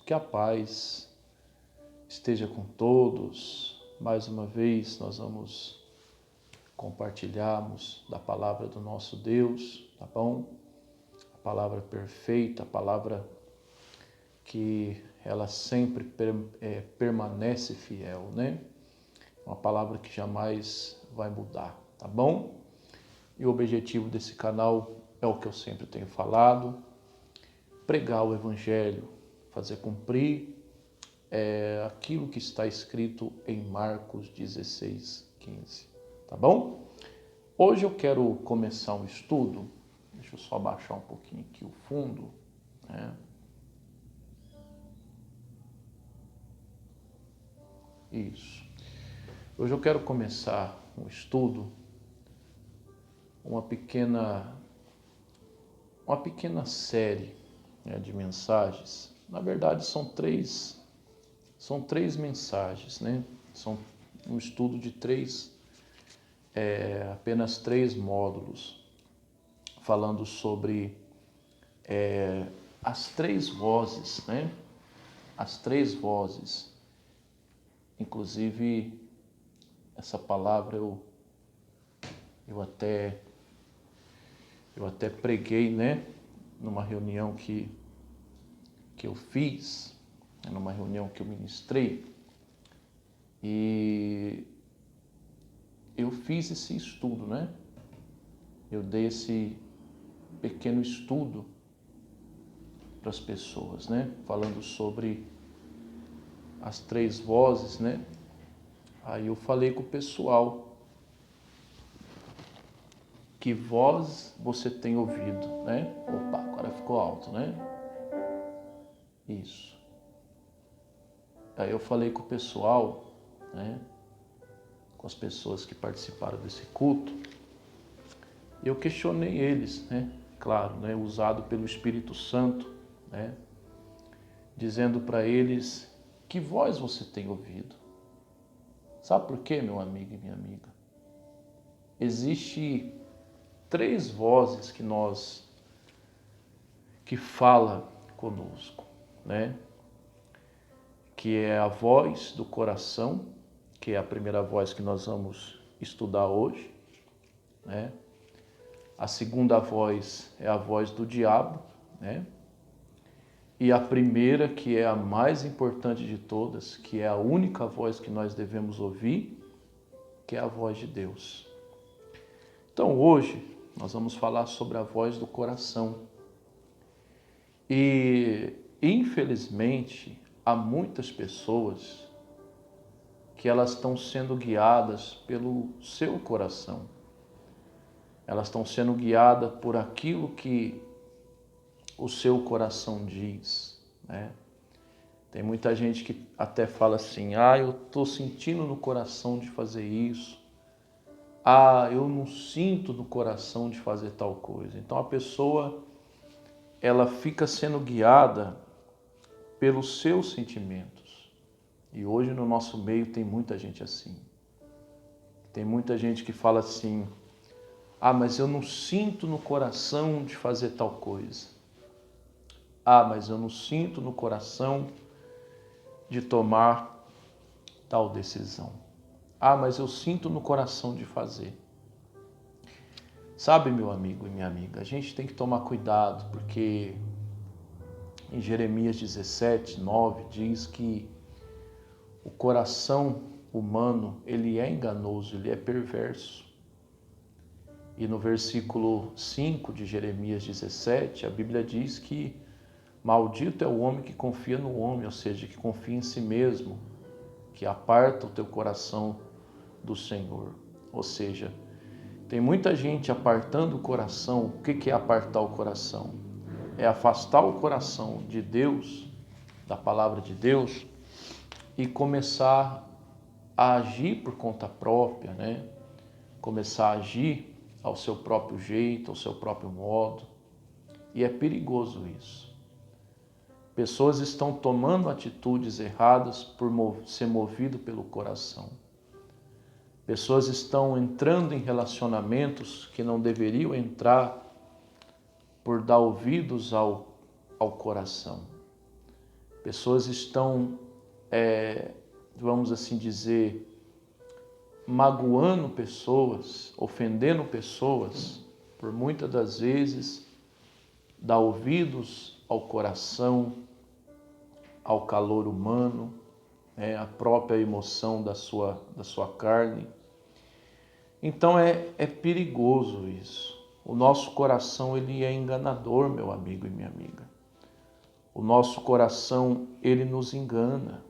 Que a paz esteja com todos. Mais uma vez nós vamos compartilharmos da palavra do nosso Deus, tá bom? A palavra perfeita, a palavra que ela sempre permanece fiel, né? Uma palavra que jamais vai mudar, tá bom? E o objetivo desse canal é o que eu sempre tenho falado: pregar o Evangelho, fazer cumprir aquilo que está escrito em Marcos 16:15, tá bom? Hoje eu quero começar um estudo, deixa eu só baixar um pouquinho aqui o fundo, né? Isso. Hoje eu quero começar um estudo, uma pequena série, né, de mensagens. Na verdade são três mensagens, né? São um estudo de apenas três módulos, falando sobre as três vozes, né? As três vozes. Inclusive, essa palavra eu até preguei, né? Numa reunião que eu fiz, numa reunião que eu ministrei, e eu fiz esse estudo, né? Eu dei esse pequeno estudo para as pessoas, né? Falando sobre as três vozes, né? Aí eu falei com o pessoal: que voz você tem ouvido, né? Opa, agora ficou alto, né? Isso. Aí eu falei com o pessoal, né? Com as pessoas que participaram desse culto, e eu questionei eles, né? Claro, né? Usado pelo Espírito Santo, né? Dizendo para eles: que voz você tem ouvido? Sabe por quê, meu amigo e minha amiga? Existe três vozes que fala conosco, né? Que é a voz do coração, que é a primeira voz que nós vamos estudar hoje, né? A segunda voz é a voz do diabo, né? E a primeira, que é a mais importante de todas, que é a única voz que nós devemos ouvir, que é a voz de Deus. Então hoje nós vamos falar sobre a voz do coração. E infelizmente há muitas pessoas que elas estão sendo guiadas pelo seu coração. Elas estão sendo guiadas por aquilo que o seu coração diz, né? Tem muita gente que até fala assim: eu estou sentindo no coração de fazer isso. Eu não sinto no coração de fazer tal coisa. Então a pessoa, ela fica sendo guiada pelos seus sentimentos. E hoje no nosso meio tem muita gente assim. Tem muita gente que fala assim: mas eu não sinto no coração de fazer tal coisa. Mas eu não sinto no coração de tomar tal decisão. Mas eu sinto no coração de fazer. Sabe, meu amigo e minha amiga, a gente tem que tomar cuidado, porque em Jeremias 17:9 diz que o coração humano, ele é enganoso, ele é perverso. E no versículo 5 de Jeremias 17, a Bíblia diz que maldito é o homem que confia no homem, ou seja, que confia em si mesmo, que aparta o teu coração do Senhor. Ou seja, tem muita gente apartando o coração. O que é apartar o coração? É afastar o coração de Deus, da palavra de Deus, e começar a agir por conta própria, né? Começar a agir ao seu próprio jeito, ao seu próprio modo. E é perigoso isso. Pessoas estão tomando atitudes erradas por ser movido pelo coração. Pessoas estão entrando em relacionamentos que não deveriam entrar por dar ouvidos ao coração. Pessoas estão, vamos assim dizer, magoando pessoas, ofendendo pessoas, por muitas das vezes dar ouvidos ao coração, ao calor humano, à própria emoção da sua carne. Então é perigoso isso. O nosso coração, ele é enganador, meu amigo e minha amiga. O nosso coração, ele nos engana.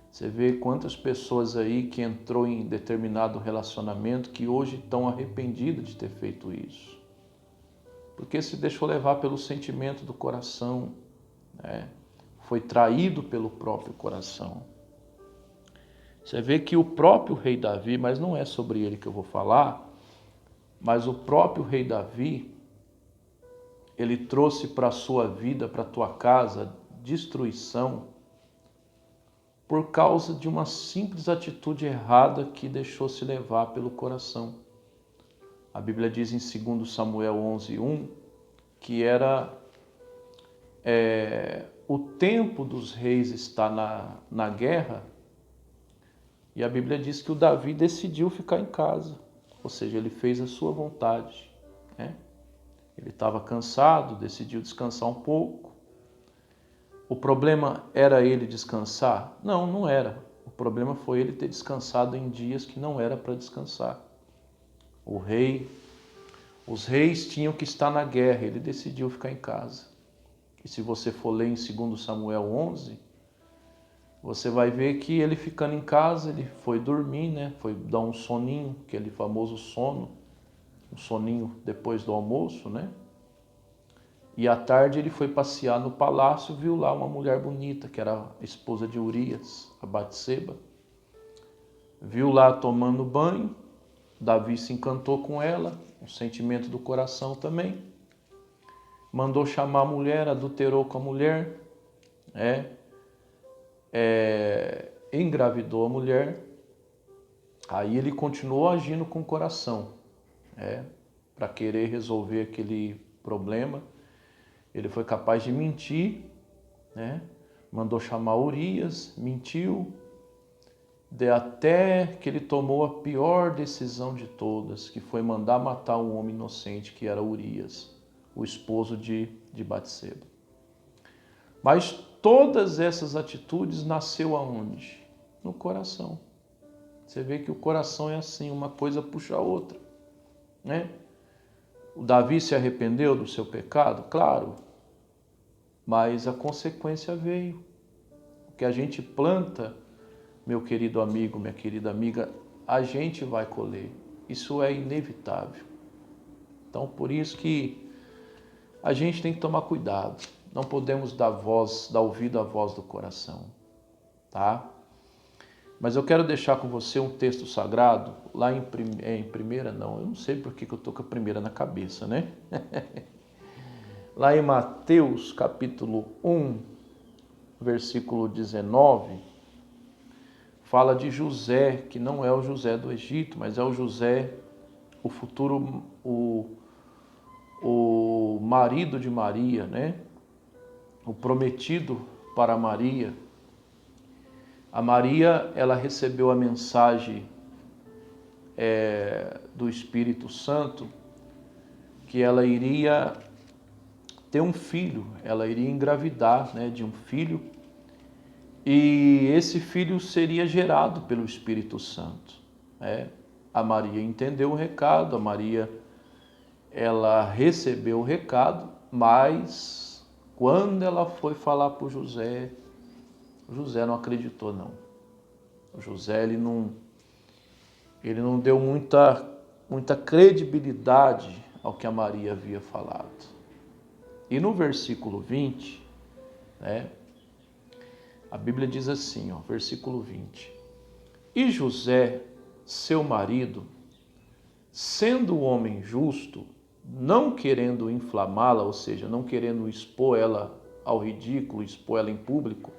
Você vê quantas pessoas aí que entrou em determinado relacionamento que hoje estão arrependidas de ter feito isso. Porque se deixou levar pelo sentimento do coração, foi traído pelo próprio coração. Você vê que o próprio rei Davi, mas não é sobre ele que eu vou falar, mas o próprio rei Davi, ele trouxe para a sua vida, para a tua casa, destruição por causa de uma simples atitude errada que deixou se levar pelo coração. A Bíblia diz em 2 Samuel 11:1 que era o tempo dos reis estar na guerra, e a Bíblia diz que o Davi decidiu ficar em casa, ou seja, ele fez a sua vontade. Ele estava cansado, decidiu descansar um pouco. O problema era ele descansar? Não, não era. O problema foi ele ter descansado em dias que não era para descansar. Os reis tinham que estar na guerra, ele decidiu ficar em casa. E se você for ler em 2 Samuel 11, você vai ver que ele ficando em casa, ele foi dormir, foi dar um soninho, aquele famoso sono, um soninho depois do almoço, E à tarde ele foi passear no palácio, viu lá uma mulher bonita, que era a esposa de Urias, a Batseba. Viu lá tomando banho, Davi se encantou com ela, um sentimento do coração também. Mandou chamar a mulher, adulterou com a mulher, engravidou a mulher. Aí ele continuou agindo com o coração, para querer resolver aquele problema. Ele foi capaz de mentir, mandou chamar Urias, mentiu, até que ele tomou a pior decisão de todas, que foi mandar matar um homem inocente, que era Urias, o esposo de Batseba. Mas todas essas atitudes nasceu aonde? No coração. Você vê que o coração é assim, uma coisa puxa a outra, O Davi se arrependeu do seu pecado? Claro, mas a consequência veio. O que a gente planta, meu querido amigo, minha querida amiga, a gente vai colher. Isso é inevitável. Então, por isso que a gente tem que tomar cuidado. Não podemos dar ouvido à voz do coração, tá? Mas eu quero deixar com você um texto sagrado, lá em primeira, não, eu não sei por que eu estou com a primeira na cabeça, Lá em Mateus, capítulo 1, versículo 19, fala de José, que não é o José do Egito, mas é o José, o futuro, o marido de Maria, O prometido para Maria. A Maria, ela recebeu a mensagem do Espírito Santo que ela iria ter um filho, ela iria engravidar de um filho, e esse filho seria gerado pelo Espírito Santo. A Maria entendeu o recado, a Maria ela recebeu o recado, mas quando ela foi falar para o José não acreditou, não. O José ele não deu muita credibilidade ao que a Maria havia falado. E no versículo 20, a Bíblia diz assim, versículo 20: E José, seu marido, sendo homem justo, não querendo inflamá-la, ou seja, não querendo expor ela ao ridículo, expor ela em público,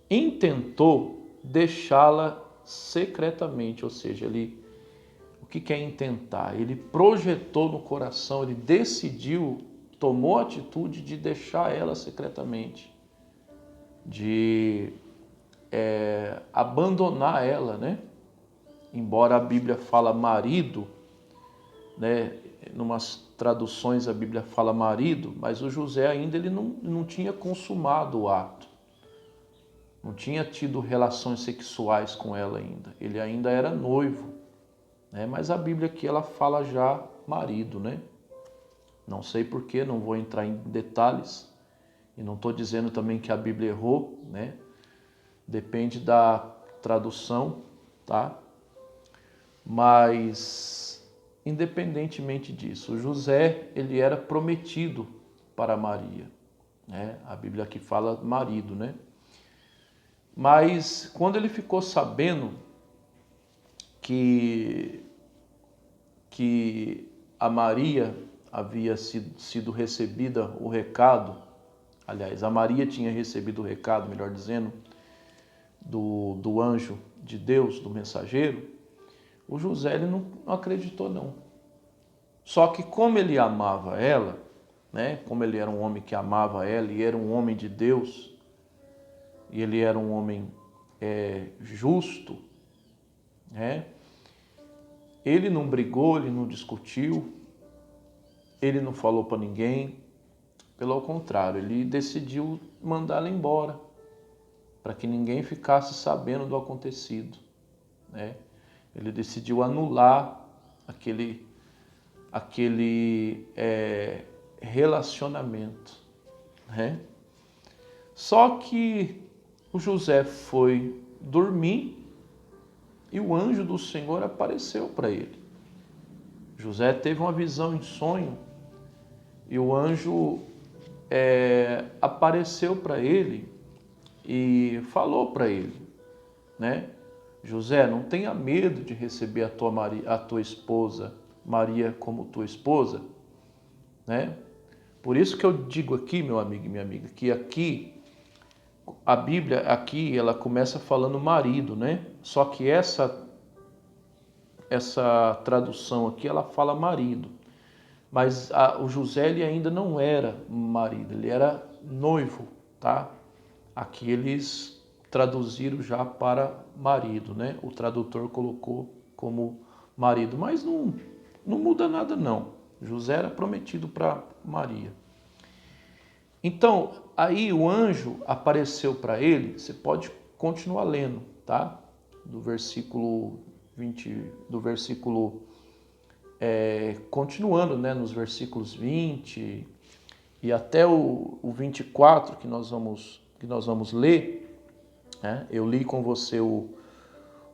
intentou deixá-la secretamente, ou seja, o que é intentar? Ele projetou no coração, ele decidiu tomou a atitude de deixar ela secretamente, de abandonar ela, né? Embora a Bíblia fala marido, né? Em umas traduções a Bíblia fala marido, mas o José ainda ele não tinha consumado o ato, não tinha tido relações sexuais com ela ainda, ele ainda era noivo, né? Mas a Bíblia aqui ela fala já marido, né? Não sei porquê, não vou entrar em detalhes, e não estou dizendo também que a Bíblia errou, né? Depende da tradução, tá? Mas, independentemente disso, o José, ele era prometido para Maria, né? A Bíblia aqui fala marido, né? Mas, quando ele ficou sabendo que a Maria havia sido recebida o recado, aliás, a Maria tinha recebido o recado, melhor dizendo, do anjo de Deus, do mensageiro, o José ele não acreditou não. Só que como ele amava ela, né? Como ele era um homem que amava ela e era um homem de Deus, e ele era um homem justo, né? Ele não brigou, ele não discutiu, ele não falou para ninguém. Pelo contrário, ele decidiu mandá-la embora, para que ninguém ficasse sabendo do acontecido, né? Ele decidiu anular aquele relacionamento, né? Só que o José foi dormir e o anjo do Senhor apareceu para ele. José teve uma visão em sonho e o anjo apareceu para ele e falou para ele, né? José, não tenha medo de receber a tua esposa Maria como tua esposa, né? Por isso que eu digo aqui, meu amigo e minha amiga, que aqui a Bíblia aqui ela começa falando marido, né? Só que essa tradução aqui ela fala marido. Mas o José ele ainda não era marido, ele era noivo, tá? Aqui eles traduziram já para marido, né? O tradutor colocou como marido, mas não muda nada não. José era prometido para Maria. Então, aí o anjo apareceu para ele, você pode continuar lendo, tá? Do versículo 20, continuando, né, nos versículos 20 e até o 24 que nós vamos ler, né? Eu li com você o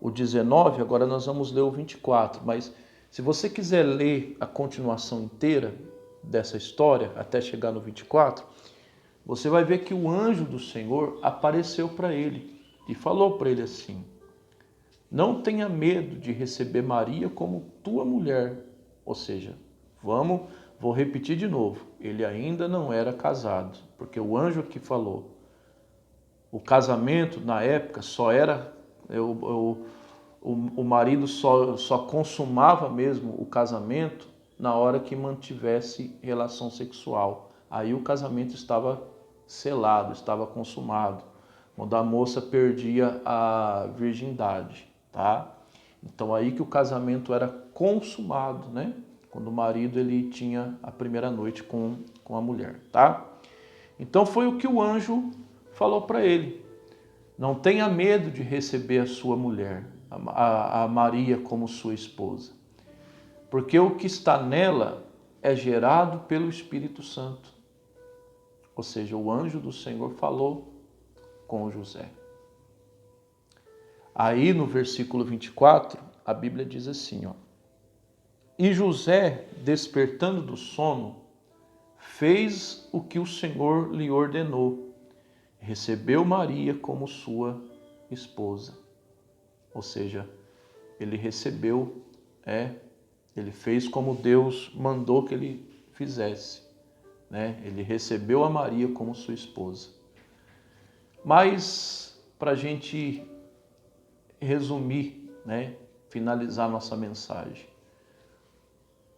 19, agora nós vamos ler o 24, mas se você quiser ler a continuação inteira dessa história, até chegar no 24, você vai ver que o anjo do Senhor apareceu para ele e falou para ele assim: não tenha medo de receber Maria como tua mulher. Ou seja, vou repetir de novo, ele ainda não era casado, porque o anjo que falou, o casamento na época só era, o marido só consumava mesmo o casamento na hora que mantivesse relação sexual. Aí o casamento estava selado, estava consumado, quando a moça perdia a virgindade, tá? Então aí que o casamento era consumado, né? Quando o marido ele tinha a primeira noite com a mulher, tá? Então foi o que o anjo falou para ele: não tenha medo de receber a sua mulher, a Maria, como sua esposa, porque o que está nela é gerado pelo Espírito Santo. Ou seja, o anjo do Senhor falou com José. Aí no versículo 24, a Bíblia diz assim, ó: e José, despertando do sono, fez o que o Senhor lhe ordenou, recebeu Maria como sua esposa. Ou seja, ele recebeu, ele fez como Deus mandou que ele fizesse, né? Ele recebeu a Maria como sua esposa. Mas, para a gente resumir, né, finalizar nossa mensagem,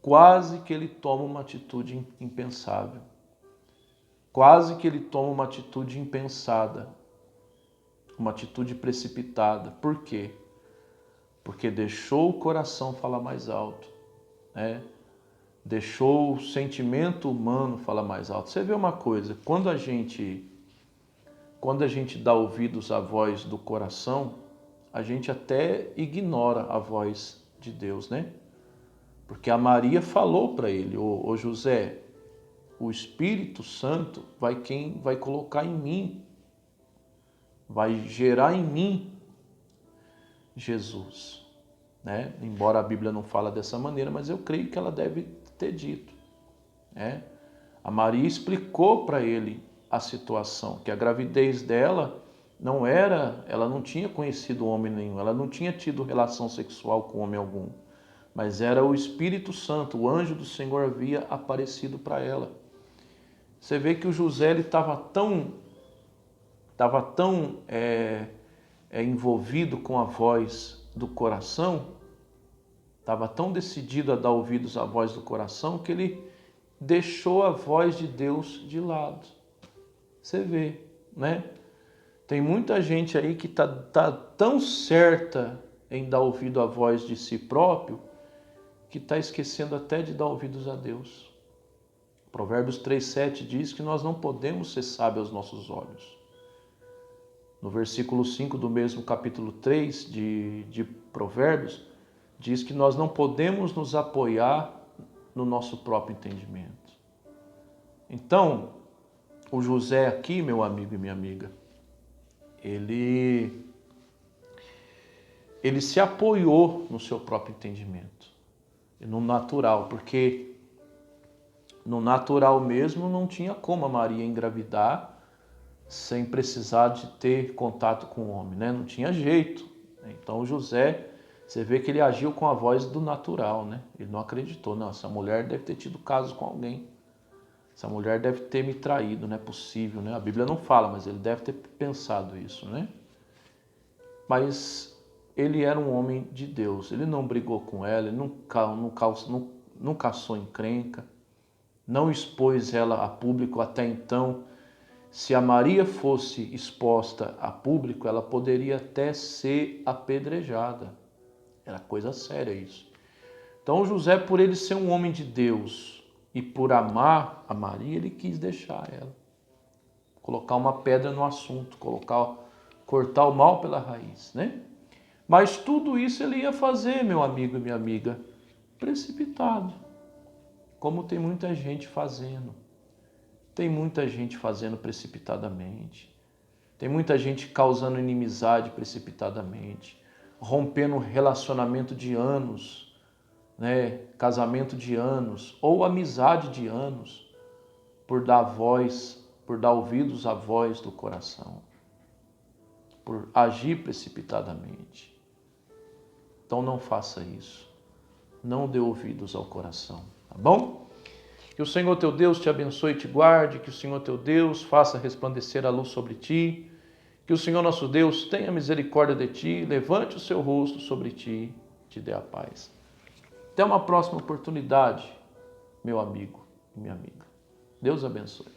quase que ele toma uma atitude impensável. quase que ele toma uma atitude impensada, uma atitude precipitada. Por quê? Porque deixou o coração falar mais alto, né? Deixou o sentimento humano falar mais alto. Você vê uma coisa, quando a gente dá ouvidos à voz do coração, a gente até ignora a voz de Deus, né? Porque a Maria falou para ele, ô José, o Espírito Santo vai colocar em mim, vai gerar em mim Jesus, né? Embora a Bíblia não fala dessa maneira, mas eu creio que ela deve ter dito, né? A Maria explicou para ele a situação, que a gravidez dela ela não tinha conhecido homem nenhum, ela não tinha tido relação sexual com homem algum, mas era o Espírito Santo, o anjo do Senhor havia aparecido para ela. Você vê que o José estava tão envolvido com a voz do coração, estava tão decidido a dar ouvidos à voz do coração, que ele deixou a voz de Deus de lado. Você vê, né? Tem muita gente aí que tá tão certa em dar ouvido à voz de si próprio, que está esquecendo até de dar ouvidos a Deus. Provérbios 3,7 diz que nós não podemos ser sábios aos nossos olhos. No versículo 5 do mesmo capítulo 3 de Provérbios, diz que nós não podemos nos apoiar no nosso próprio entendimento. Então, o José aqui, meu amigo e minha amiga, ele se apoiou no seu próprio entendimento, no natural, porque no natural mesmo não tinha como a Maria engravidar sem precisar de ter contato com o homem, né? Não tinha jeito. Então o José, você vê que ele agiu com a voz do natural, né? Ele não acreditou, não, essa mulher deve ter tido caso com alguém. Essa mulher deve ter me traído, não é possível, né? A Bíblia não fala, mas ele deve ter pensado isso, né? Mas ele era um homem de Deus, ele não brigou com ela, ele não caçou encrenca, não expôs ela a público até então. Se a Maria fosse exposta a público, ela poderia até ser apedrejada. Era coisa séria isso. Então José, por ele ser um homem de Deus e por amar a Maria, ele quis deixar ela. Colocar uma pedra no assunto, cortar o mal pela raiz, né? Mas tudo isso ele ia fazer, meu amigo e minha amiga, precipitado. Como tem muita gente fazendo. Tem muita gente fazendo precipitadamente. Tem muita gente causando inimizade precipitadamente. Rompendo um relacionamento de anos, né? Casamento de anos, ou amizade de anos, por dar ouvidos à voz do coração, por agir precipitadamente. Então não faça isso. Não dê ouvidos ao coração, tá bom? Que o Senhor teu Deus te abençoe e te guarde, que o Senhor teu Deus faça resplandecer a luz sobre ti, que o Senhor nosso Deus tenha misericórdia de ti, levante o seu rosto sobre ti e te dê a paz. Até uma próxima oportunidade, meu amigo e minha amiga. Deus abençoe.